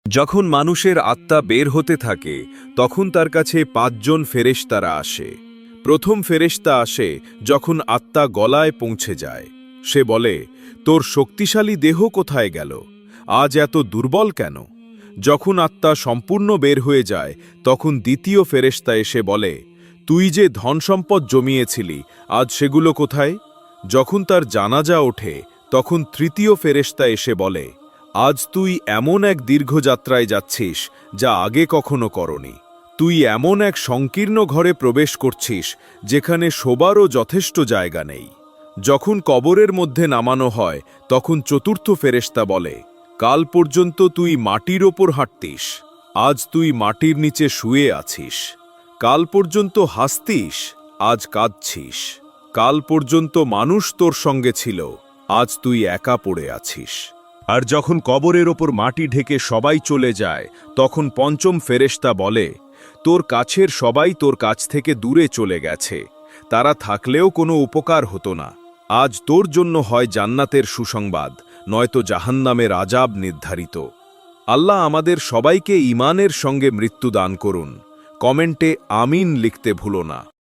যখন মানুষের আত্মা বের হতে থাকে তখন তার কাছে ৫ জন ফেরেশতারা আসে। প্রথম ফেরেশতা আসে যখন আত্মা গলায় পৌঁছে যায়। সে বলে, তোর শক্তিশালী দেহ কোথায় গেল? আজ এত দুর্বল কেন? যখন আত্মা সম্পূর্ণ বের হয়ে যায় তখন দ্বিতীয় ফেরেশতা এসে বলে, তুই যে ধনসম্পদ জমিয়েছিলি আজ সেগুলো কোথায়? যখন তার জানাজা ওঠে তখন তৃতীয় ফেরেশতা এসে বলে, আজ তুই এমন এক দীর্ঘযাত্রায় যাচ্ছিস যা আগে কখনো করনি। তুই এমন এক সংকীর্ণ ঘরে প্রবেশ করছিস যেখানে শোবারও যথেষ্ট জায়গা নেই। যখন কবরের মধ্যে নামানো হয় তখন চতুর্থ ফেরেশতা বলে, কাল পর্যন্ত তুই মাটির ওপর হাঁটতিস, আজ তুই মাটির নিচে শুয়ে আছিস। কাল পর্যন্ত হাসতিস, আজ কাঁদছিস। কাল পর্যন্ত মানুষ তোর সঙ্গে ছিল, আজ তুই একা পড়ে আছিস। আর যখন কবরের ওপর মাটি ঢেকে সবাই চলে যায় তখন পঞ্চম ফেরেশতা বলে, তোর কাছের সবাই তোর কাছ থেকে দূরে চলে গেছে, তারা থাকলেও কোনো উপকার হতো না। আজ তোর জন্য হয় জান্নাতের সুসংবাদ, নয়তো জাহান্নামের আযাব নির্ধারিত। আল্লাহ আমাদের সবাইকে ঈমানের সঙ্গে মৃত্যু দান করুন। কমেন্টে আমিন লিখতে ভুলো না।